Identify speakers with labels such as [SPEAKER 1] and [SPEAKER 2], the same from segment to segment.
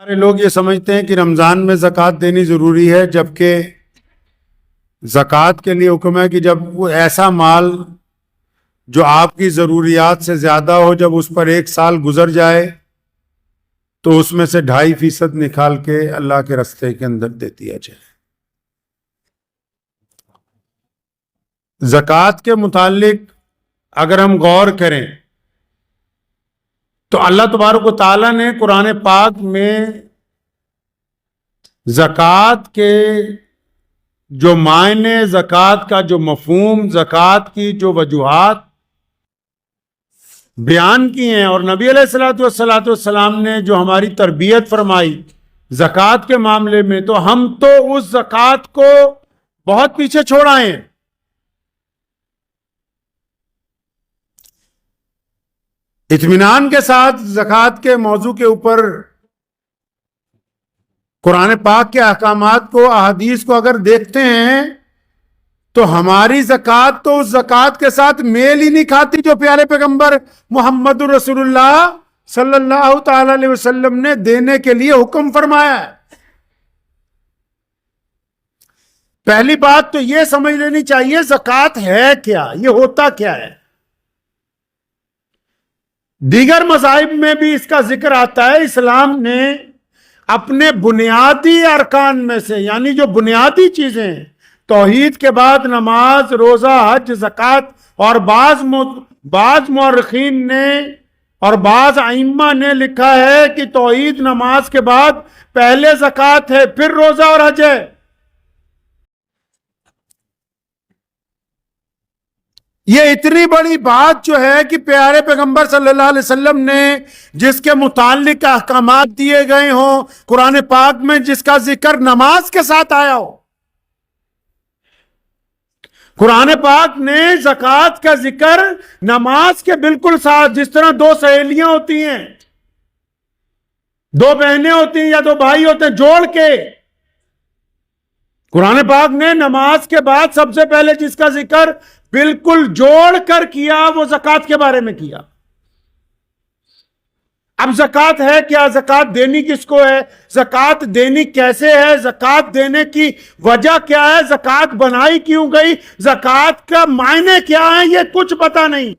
[SPEAKER 1] سارے لوگ یہ سمجھتے ہیں کہ رمضان میں زکوٰۃ دینی ضروری ہے، جبکہ زکوٰۃ کے لیے حکم ہے کہ جب وہ ایسا مال جو آپ کی ضروریات سے زیادہ ہو، جب اس پر 1 سال گزر جائے تو اس میں سے 2.5% نکال کے اللہ کے راستے کے اندر دے دیا جائے۔ زکوٰۃ کے متعلق اگر ہم غور کریں تو اللہ تبارک و تعالیٰ نے قرآن پاک میں زکوٰۃ کے جو معنی، زکوٰۃ کا جو مفہوم، زکوٰۃ کی جو وجوہات بیان کی ہیں، اور نبی علیہ السلام نے جو ہماری تربیت فرمائی زکوٰۃ کے معاملے میں، تو ہم تو اس زکوٰۃ کو بہت پیچھے چھوڑ آئے ہیں۔ اطمینان کے ساتھ زکوٰۃ کے موضوع کے اوپر قرآن پاک کے احکامات کو، احادیث کو اگر دیکھتے ہیں تو ہماری زکوٰۃ تو اس زکوٰۃ کے ساتھ میل ہی نہیں کھاتی جو پیارے پیغمبر محمد رسول اللہ صلی اللہ تعالی علیہ وسلم نے دینے کے لیے حکم فرمایا ہے۔ پہلی بات تو یہ سمجھ لینی چاہیے زکوٰۃ ہے کیا، یہ ہوتا کیا ہے۔ دیگر مذاہب میں بھی اس کا ذکر آتا ہے۔ اسلام نے اپنے بنیادی ارکان میں سے، یعنی جو بنیادی چیزیں ہیں، توحید کے بعد نماز، روزہ، حج، زکوٰۃ، اور بعض مورخین نے اور بعض ائمہ نے لکھا ہے کہ توحید نماز کے بعد پہلے زکوٰۃ ہے، پھر روزہ اور حج ہے۔ یہ اتنی بڑی بات جو ہے کہ پیارے پیغمبر صلی اللہ علیہ وسلم نے جس کے متعلق احکامات دیے گئے ہوں قرآن پاک میں، جس کا ذکر نماز کے ساتھ آیا ہو، قرآن پاک نے زکوٰۃ کا ذکر نماز کے بالکل ساتھ، جس طرح دو سہیلیاں ہوتی ہیں، دو بہنیں ہوتی ہیں یا دو بھائی ہوتے ہیں، جوڑ کے قرآن پاک نے نماز کے بعد سب سے پہلے جس کا ذکر بالکل جوڑ کر کیا وہ زکوٰۃ کے بارے میں کیا۔ اب زکوٰۃ ہے کیا، زکوٰۃ دینی کس کو ہے، زکوٰۃ دینی کیسے ہے، زکوٰۃ دینے کی وجہ کیا ہے، زکوٰۃ بنائی کیوں گئی، زکوٰۃ کا معنی کیا ہے، یہ کچھ پتہ نہیں۔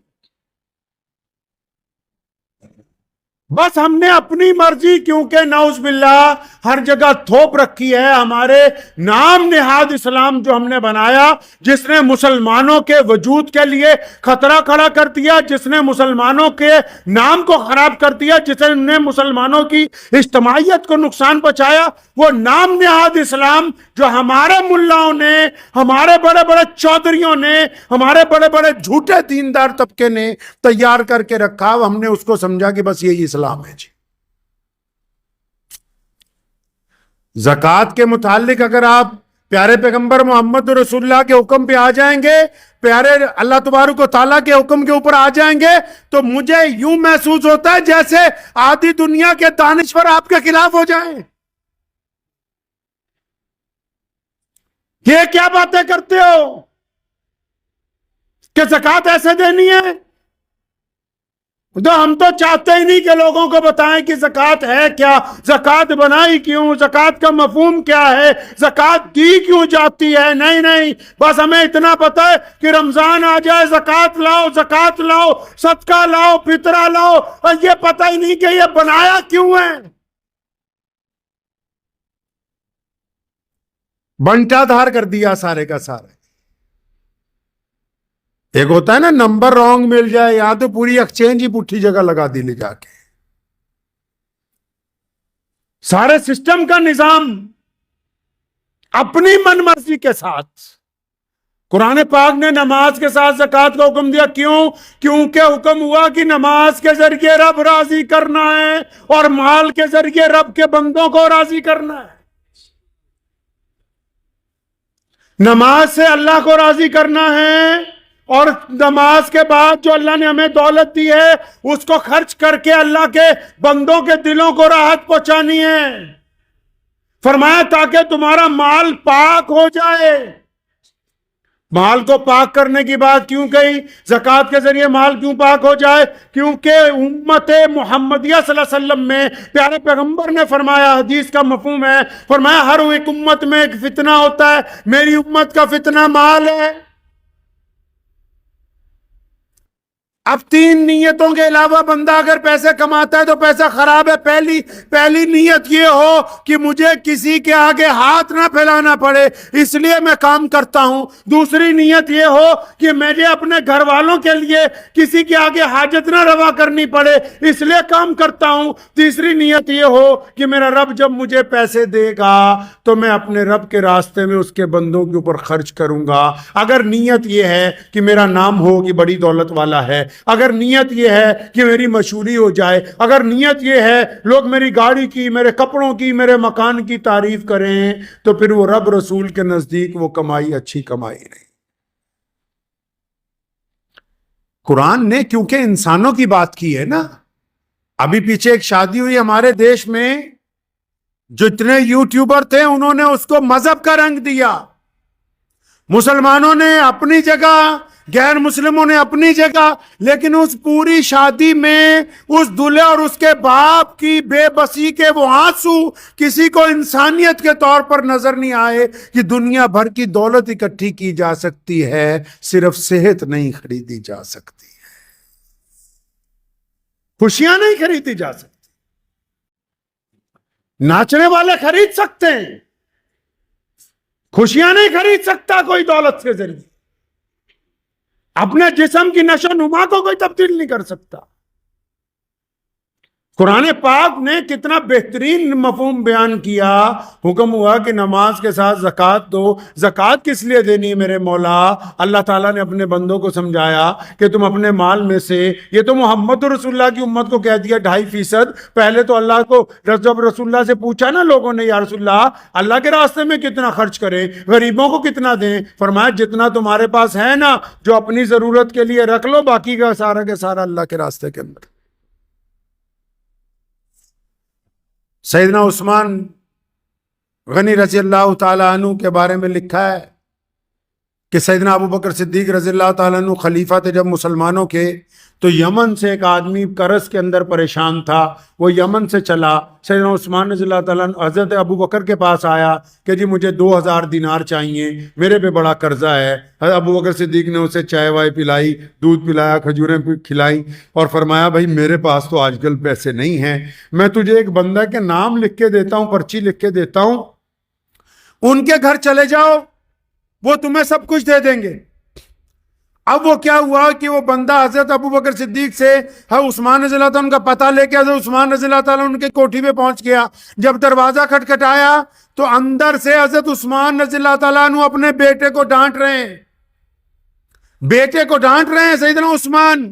[SPEAKER 1] بس ہم نے اپنی مرضی، کیونکہ نعوذ باللہ ہر جگہ تھوپ رکھی ہے، ہمارے نام نہاد اسلام جو ہم نے بنایا، جس نے مسلمانوں کے وجود کے لیے خطرہ کھڑا کر دیا، جس نے مسلمانوں کے نام کو خراب کر دیا، جس نے مسلمانوں کی اجتماعیت کو نقصان پہنچایا، وہ نام نہاد اسلام جو ہمارے ملاؤں نے، ہمارے بڑے بڑے چودھریوں نے، ہمارے بڑے بڑے جھوٹے دیندار طبقے نے تیار کر کے رکھا، ہم نے اس کو سمجھا کہ بس یہی اسلام ہے جی۔ زکوٰۃ کے متعلق اگر آپ پیارے پیغمبر محمد رسول اللہ کے حکم پہ آ جائیں گے، پیارے اللہ تبارک و تعالیٰ کے حکم کے اوپر آ جائیں گے، تو مجھے یوں محسوس ہوتا ہے جیسے آدھی دنیا کے دانشور آپ کے خلاف ہو جائیں۔ یہ کیا باتیں کرتے ہو کہ زکوٰۃ ایسے دینی ہے؟ تو ہم تو چاہتے ہی نہیں کہ لوگوں کو بتائیں کہ زکوٰۃ ہے کیا، زکوٰۃ بنائی کیوں، زکوٰۃ کا مفہوم کیا ہے، زکوٰۃ دی کیوں جاتی ہے۔ نہیں، بس ہمیں اتنا پتہ ہے کہ رمضان آ جائے زکوٰۃ لاؤ، زکوٰۃ لاؤ، صدقہ لاؤ، فطرہ لاؤ، اور یہ پتہ ہی نہیں کہ یہ بنایا کیوں ہے۔ بنٹا دھار کر دیا سارے کا سارے۔ ایک ہوتا ہے نا نمبر رانگ مل جائے، یا تو پوری ایکسچینج ہی پٹھی جگہ لگا دی لے جا کے۔ سارے سسٹم کا نظام اپنی من مرضی کے ساتھ۔ قرآن پاک نے نماز کے ساتھ زکوٰۃ کا حکم دیا، کیوں؟ کیونکہ حکم ہوا کہ نماز کے ذریعے رب راضی کرنا ہے، اور مال کے ذریعے رب کے بندوں کو راضی کرنا ہے۔ نماز سے اللہ کو راضی کرنا ہے، اور نماز کے بعد جو اللہ نے ہمیں دولت دی ہے اس کو خرچ کر کے اللہ کے بندوں کے دلوں کو راحت پہنچانی ہے۔ فرمایا تاکہ تمہارا مال پاک ہو جائے، مال کو پاک کرنے کی بات کیوں کہی؟ زکوٰۃ کے ذریعے مال کیوں پاک ہو جائے؟ کیونکہ امت محمدیہ صلی اللہ علیہ وسلم میں پیارے پیغمبر نے فرمایا، حدیث کا مفہوم ہے، فرمایا ہر ایک امت میں ایک فتنہ ہوتا ہے، میری امت کا فتنہ مال ہے۔ اب تین نیتوں کے علاوہ بندہ اگر پیسے کماتا ہے تو پیسہ خراب ہے۔ پہلی نیت یہ ہو کہ مجھے کسی کے آگے ہاتھ نہ پھیلانا پڑے، اس لیے میں کام کرتا ہوں۔ دوسری نیت یہ ہو کہ مجھے اپنے گھر والوں کے لیے کسی کے آگے حاجت نہ روا کرنی پڑے، اس لیے کام کرتا ہوں۔ تیسری نیت یہ ہو کہ میرا رب جب مجھے پیسے دے گا تو میں اپنے رب کے راستے میں اس کے بندوں کے اوپر خرچ کروں گا۔ اگر نیت یہ ہے کہ میرا نام ہو کہ بڑی دولت والا ہے، اگر نیت یہ ہے کہ میری مشہوری ہو جائے، اگر نیت یہ ہے لوگ میری گاڑی کی، میرے کپڑوں کی، میرے مکان کی تعریف کریں، تو پھر وہ رب رسول کے نزدیک وہ کمائی اچھی کمائی نہیں۔ قرآن نے کیونکہ انسانوں کی بات کی ہے نا، ابھی پیچھے ایک شادی ہوئی ہمارے دیش میں، جتنے یوٹیوبر تھے انہوں نے اس کو مذہب کا رنگ دیا۔ مسلمانوں نے اپنی جگہ، غیر مسلموں نے اپنی جگہ، لیکن اس پوری شادی میں اس دلہے اور اس کے باپ کی بے بسی کے وہ آنسو کسی کو انسانیت کے طور پر نظر نہیں آئے کہ دنیا بھر کی دولت اکٹھی کی جا سکتی ہے، صرف صحت نہیں خریدی جا سکتی ہے، خوشیاں نہیں خریدی جا سکتی۔ ناچنے والے خرید سکتے ہیں، خوشیاں نہیں خرید سکتا کوئی دولت کے ذریعے۔ اپنے جسم کی نشو و نما کو کوئی تبدیل نہیں کر سکتا۔ قرآن پاک نے کتنا بہترین مفہوم بیان کیا۔ حکم ہوا کہ نماز کے ساتھ زکوٰۃ دو۔ زکوٰۃ کس لیے دینی ہے میرے مولا؟ اللہ تعالیٰ نے اپنے بندوں کو سمجھایا کہ تم اپنے مال میں سے، یہ تو محمد رسول اللہ کی امت کو کہہ دیا 2.5%۔ پہلے تو اللہ کو جب رسول اللہ سے پوچھا نا لوگوں نے، یا رسول اللہ کے راستے میں کتنا خرچ کریں، غریبوں کو کتنا دیں؟ فرمایا جتنا تمہارے پاس ہے نا، جو اپنی ضرورت کے لیے رکھ لو، باقی کا سارا اللہ کے راستے کے اندر۔ سیدنا عثمان غنی رضی اللہ تعالیٰ عنہ کے بارے میں لکھا ہے کہ سیدنا ابو بکر صدیق رضی اللہ تعالیٰ عنہ خلیفہ تھے جب مسلمانوں کے، تو یمن سے ایک آدمی قرض کے اندر پریشان تھا، وہ یمن سے چلا، سیدنا عثمان رضی اللہ تعالیٰ عنہ حضرت ابو بکر کے پاس آیا کہ جی مجھے 2000 دینار چاہیے، میرے پہ بڑا قرضہ ہے۔ حضرت ابو بکر صدیق نے اسے چائے وائے پلائی، دودھ پلایا، کھجوریں کھلائیں، اور فرمایا بھائی میرے پاس تو آج کل پیسے نہیں ہیں، میں تجھے ایک بندہ کے نام لکھ کے دیتا ہوں، پرچی لکھ کے دیتا ہوں، ان کے گھر چلے جاؤ، وہ تمہیں سب کچھ دے دیں گے۔ اب وہ کیا ہوا کہ وہ بندہ حضرت ابو بکر صدیق سے عثمان رضی اللہ تعالیٰ عنہ کا پتہ لے کے حضرت عثمان رضی اللہ تعالیٰ عنہ ان کے کوٹھی پہ پہنچ گیا۔ جب دروازہ کھٹکھٹایا تو اندر سے حضرت عثمان رضی اللہ تعالیٰ عنہ اپنے بیٹے کو ڈانٹ رہے ہیں، سیدنا عثمان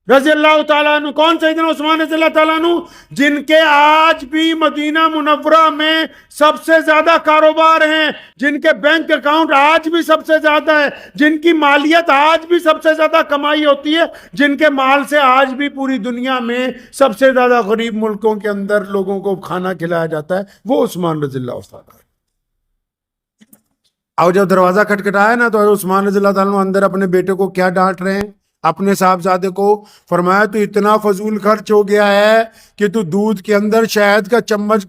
[SPEAKER 1] رضی اللہ تعالیٰ عنہ۔ کون سیدنا عثمان رضی اللہ تعالیٰ عنہ؟ جن کے آج بھی مدینہ منورہ میں سب سے زیادہ کاروبار ہیں، جن کے بینک اکاؤنٹ آج بھی سب سے زیادہ ہے، جن کی مالیت آج بھی سب سے زیادہ کمائی ہوتی ہے، جن کے مال سے آج بھی پوری دنیا میں سب سے زیادہ غریب ملکوں کے اندر لوگوں کو کھانا کھلایا جاتا ہے، وہ عثمان رضی اللہ تعالیٰ۔ اور جب دروازہ کھٹکھٹایا نا تو عثمان رضی اللہ تعالیٰ عنہ اندر اپنے بیٹے کو کیا ڈانٹ رہے ہیں؟ اپنے صاحبزادے کو۔ فرمایا تو اتنا فضول خرچ ہو گیا ہے کہ تو دودھ کے اندر شہد کا چمچ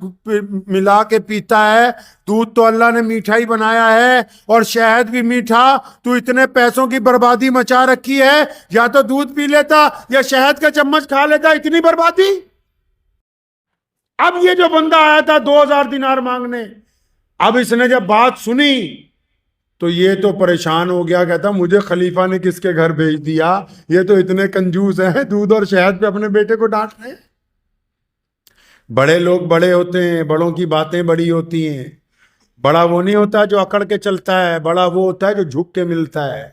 [SPEAKER 1] ملا کے پیتا ہے۔ دودھ تو اللہ نے میٹھا ہی بنایا ہے اور شہد بھی میٹھا، تو اتنے پیسوں کی بربادی مچا رکھی ہے، یا تو دودھ پی لیتا یا شہد کا چمچ کھا لیتا، اتنی بربادی۔ اب یہ جو بندہ آیا تھا 2000 دینار مانگنے، اب اس نے جب بات سنی تو یہ تو پریشان ہو گیا، کہتا مجھے خلیفہ نے کس کے گھر بھیج دیا، یہ تو اتنے کنجوس ہیں، دودھ اور شہد پہ اپنے بیٹے کو ڈانٹ رہے ہیں۔ بڑے لوگ بڑے ہوتے ہیں، بڑوں کی باتیں بڑی ہوتی ہیں۔ بڑا وہ نہیں ہوتا جو اکڑ کے چلتا ہے، بڑا وہ ہوتا ہے جو جھک کے ملتا ہے۔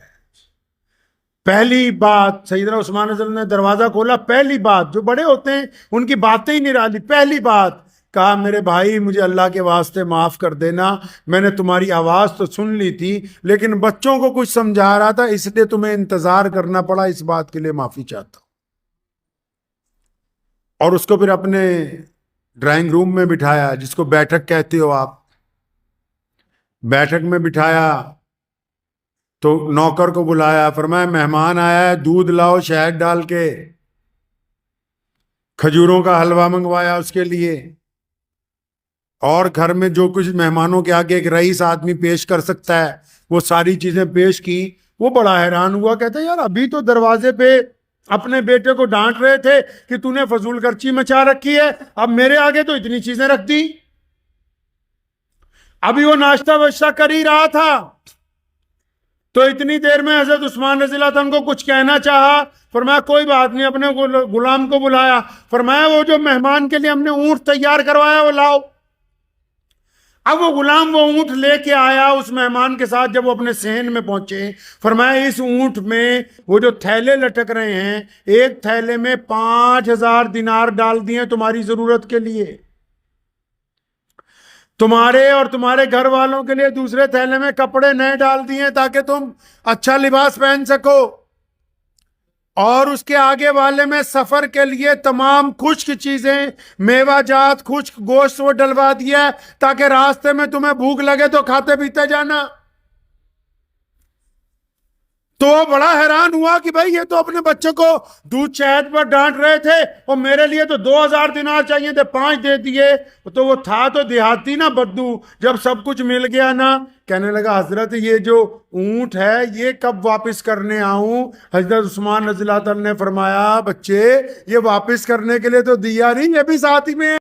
[SPEAKER 1] پہلی بات سیدنا عثمان رضی اللہ عنہ نے دروازہ کھولا، پہلی بات، جو بڑے ہوتے ہیں ان کی باتیں ہی نرالی، پہلی بات کہا میرے بھائی مجھے اللہ کے واسطے معاف کر دینا، میں نے تمہاری آواز تو سن لی تھی لیکن بچوں کو کچھ سمجھا رہا تھا، اس لیے تمہیں انتظار کرنا پڑا، اس بات کے لیے معافی چاہتا ہوں۔ اور اس کو پھر اپنے ڈرائنگ روم میں بٹھایا، جس کو بیٹھک کہتے ہو آپ، بیٹھک میں بٹھایا تو نوکر کو بلایا, فرمایا مہمان آیا ہے, دودھ لاؤ شہد ڈال کے. کھجوروں کا حلوہ منگوایا اس کے لیے, اور گھر میں جو کچھ مہمانوں کے آگے ایک رئیس آدمی پیش کر سکتا ہے وہ ساری چیزیں پیش کی. وہ بڑا حیران ہوا, کہتا ہے یار ابھی تو دروازے پہ اپنے بیٹے کو ڈانٹ رہے تھے کہ تو نے فضول خرچی مچا رکھی ہے, اب میرے آگے تو اتنی چیزیں رکھ دی. ابھی وہ ناشتہ واشتہ کر ہی رہا تھا تو اتنی دیر میں حضرت عثمان رضی اللہ عنہ کو کچھ کہنا چاہا. فرمایا کوئی بات نہیں, اپنے غلام کو بلایا, فرمایا وہ جو مہمان کے لیے ہم نے اونٹ تیار کروایا وہ لاؤ. اب وہ غلام وہ اونٹ لے کے آیا اس مہمان کے ساتھ. جب وہ اپنے صحن میں پہنچے, فرمایا اس اونٹ میں وہ جو تھیلے لٹک رہے ہیں, ایک تھیلے میں 5000 دینار ڈال دیے تمہاری ضرورت کے لیے, تمہارے اور تمہارے گھر والوں کے لیے دوسرے تھیلے میں کپڑے نئے ڈال دیے تاکہ تم اچھا لباس پہن سکو, اور اس کے آگے والے میں سفر کے لیے تمام خشک چیزیں, میوہ جات, خشک گوشت وہ ڈلوا دیا ہے تاکہ راستے میں تمہیں بھوک لگے تو کھاتے پیتے جانا. تو وہ بڑا حیران ہوا کہ بھائی یہ تو اپنے بچے کو دودھ شہد پر ڈانٹ رہے تھے اور میرے لیے تو 2000 دینار چاہیے تھے, 5 دے دیے. تو وہ تھا تو دیہاتی نا بدو, جب سب کچھ مل گیا نا, کہنے لگا حضرت یہ جو اونٹ ہے یہ کب واپس کرنے آؤں؟ حضرت عثمان رضی اللہ عنہ نے فرمایا بچے یہ واپس کرنے کے لیے تو دیا نہیں, یہ بھی ساتھ ہی میں